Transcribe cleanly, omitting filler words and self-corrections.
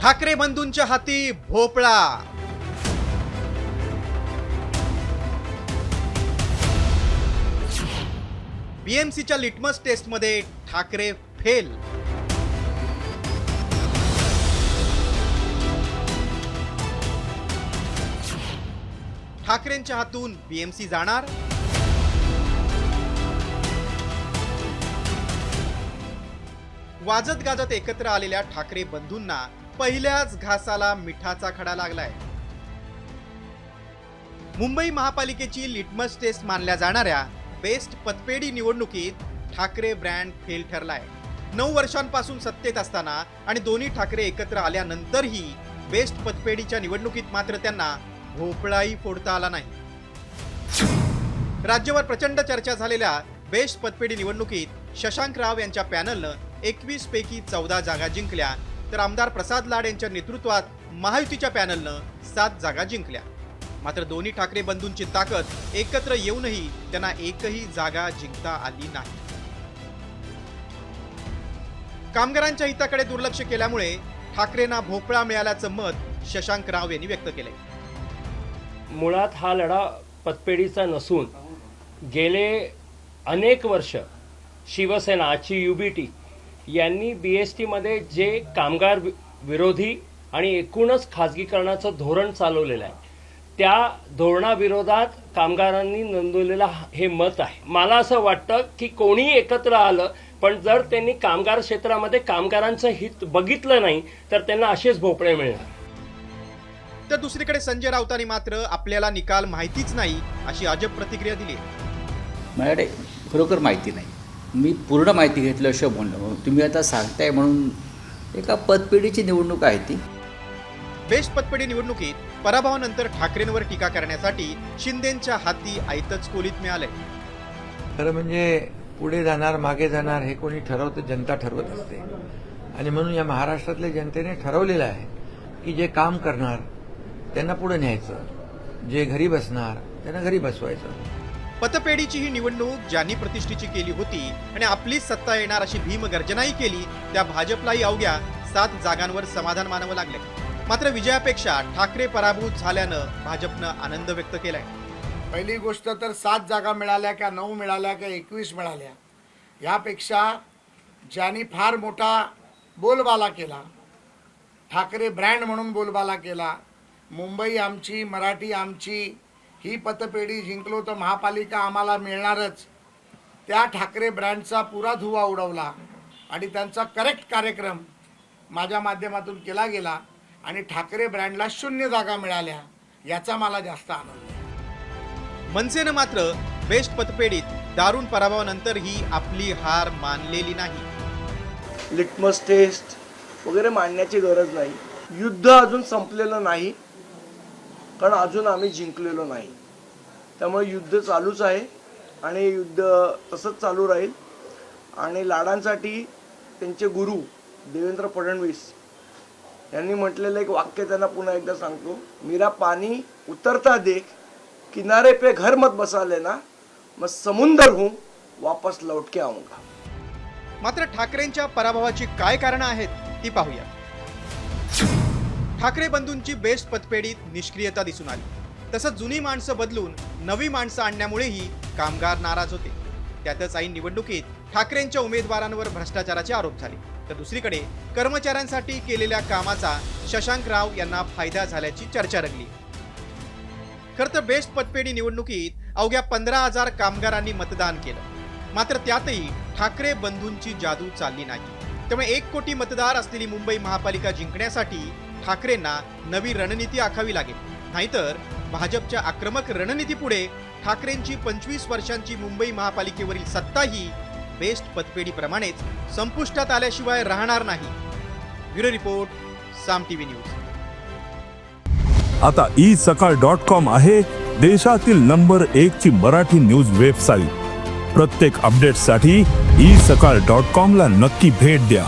ठाकरे बंधूंच्या हाती भोपळा. बीएमसीच्या लिटमस टेस्टमध्ये ठाकरे फेल. ठाकरेंच्या हातून बीएमसी जाणार. वाजत गाजत एकत्र आलेल्या ठाकरे बंधूंना पहिल्याच घासाला मिठाचा खडा लागलाय. मुंबई महापालिकेची लिटमस टेस्ट मानल्या जाणाऱ्या बेस्ट पतपेढी निवडणुकीत ठाकरे ब्रँड फेल ठरलाय. 9 वर्षांपासून सत्तेत असताना आणि दोन्ही ठाकरे एकत्र आल्यानंतरही बेस्ट पतपेढीच्या निवडणुकीत मात्र त्यांना भोपळाही फोडता आला नाही. राज्यभर प्रचंड चर्चा झालेल्या बेस्ट पतपेढी निवडणुकीत शशांक राव यांच्या पॅनलनं 21 पैकी 14 जागा जिंकल्या, तर आमदार प्रसाद लाड यांच्या नेतृत्वात महायुतीच्या पॅनलनं 7 जागा जिंकल्या. मात्र दोन्ही ठाकरे बंधूंची ताकद एकत्र येऊनही त्यांना एकही जागा जिंकता आली नाही. कामगारांच्या हिताकडे दुर्लक्ष केल्यामुळे ठाकरेंना भोपळा मिळाल्याचं मत शशांक राव यांनी व्यक्त केलंय. मुळात हा लढा पतपेढीचा नसून गेले अनेक वर्ष शिवसेना आजची युबीटी यांनी बीएसटीमध्ये जे कामगार विरोधी आणि एकूणच खाजगीकरणाचं धोरण चालवलेलं आहे त्या धोरणाविरोधात कामगारांनी नोंदवलेलं हे मत आहे. मला असं वाटतं की कोणी एकत्र आलं पण जर त्यांनी कामगार क्षेत्रामध्ये कामगारांचं हित बघितलं नाही तर त्यांना असेच भोपळे मिळणार. तर दुसरीकडे संजय राऊतांनी मात्र आपल्याला निकाल माहितीच नाही अशी अजब प्रतिक्रिया दिली. माझ्याकडे खरोखर माहिती नाही. मी पूर्ण माहिती घेतल्याशिवाय बोलणं. तुम्ही आता सांगताय म्हणून एका पतपेढीची निवडणूक आहे ती. बेस्ट पतपेढी निवडणुकीत पराभवानंतर ठाकरेंवर टीका करण्यासाठी शिंदेंच्या हाती आयतच कोलीत मिळालंय. खरं म्हणजे पुढे जाणार मागे जाणार हे कोणी ठरवतं, जनता ठरवत असते. आणि म्हणून या महाराष्ट्रातल्या जनतेने ठरवलेलं आहे की जे काम करणार त्यांना पुढे न्यायचं, जे घरी बसणार त्यांना घरी बसवायचं. पतपेढीची ही निवडणूक ज्यांनी प्रतिष्ठेची केली होती आणि आपलीच सत्ता येणार अशी भीमगर्जनाही केली त्या भाजपलाही अवघ्या 7 जागांवर समाधान मानावं लागले. मात्र विजयापेक्षा ठाकरे पराभूत झाल्यानं भाजपनं आनंद व्यक्त केलाय. पहिली गोष्ट तर 7 जागा मिळाल्या का 9 मिळाल्या का 21 मिळाल्या यापेक्षा ज्यांनी फार मोठा बोलबाला केला, ठाकरे ब्रँड म्हणून बोलबाला केला, मुंबई आमची, मराठी आमची, ही पतपेढी जिंकलो तर महापालिका आम्हाला मिळणारच, त्या ठाकरे ब्रँडचा पुरा धुवा उडवला आणि त्यांचा करेक्ट कार्यक्रम माझ्या माध्यमातून केला गेला आणि ठाकरे ब्रँडला 0 जागा मिळाल्या याचा मला जास्त आनंद आहे. मनसेनं मात्र बेस्ट पतपेढीत दारुण पराभवानंतरही आपली हार मानलेली नाही. लिटमस टेस्ट वगैरे मांडण्याची गरज नाही. युद्ध अजून संपलेलं नाही कारण अजून आम्ही जिंकलेलो नाही. त्यामुळे युद्ध चालूच आहे आणि युद्ध तसंच चालू राहील. आणि लाडांसाठी त्यांचे गुरु देवेंद्र फडणवीस यांनी म्हटलेलं एक वाक्य त्यांना पुन्हा एकदा सांगतो, मेरा पानी उतरता देख, किनारे पे घर मत बसा लेना, मैं समुंदर हूं, वापस लौट के आऊंगा. मात्र ठाकरेंच्या पराभवाची काय कारणं आहेत ती पाहूया. ठाकरे बंधूंची बेस्ट पतपेढीत निष्क्रियता दिसून आली. तसंच जुनी माणसं बदलून नवी माणसं आणण्यामुळेही कामगार नाराज होते. त्यातच ऐन निवडणुकीत ठाकरेंच्या उमेदवारांवर भ्रष्टाचाराचे आरोप झाले. तर दुसरीकडे कर्मचाऱ्यांसाठी केलेल्या कामाचा शशांक राव यांना फायदा झाल्याची चर्चा रंगली. खरं तर बेस्ट पतपेढी निवडणुकीत अवघ्या 15,000 कामगारांनी मतदान केलं. मात्र त्यातही ठाकरे बंधूंची जादू चालली नाही. त्यामुळे 1 कोटी मतदार असलेली मुंबई महापालिका जिंकण्यासाठी ठाकरेंना नवी रणनीती आखावी लागेल. नाहीतर भाजपच्या आक्रमक रणनीतीपुढे ठाकरेंची 25 वर्षांची मुंबई महापालिकेवरील सत्ताही बेस्ट पतपेढीप्रमाणेच संपुष्टात आल्याशिवाय राहणार नाही. ब्युरो रिपोर्ट, साम टीव्ही न्यूज. आता isakal.com आहे देशातील नंबर 1 ची मराठी न्यूज वेबसाईट. प्रत्येक अपडेटसाठी isakal.com ला नक्की भेट द्या.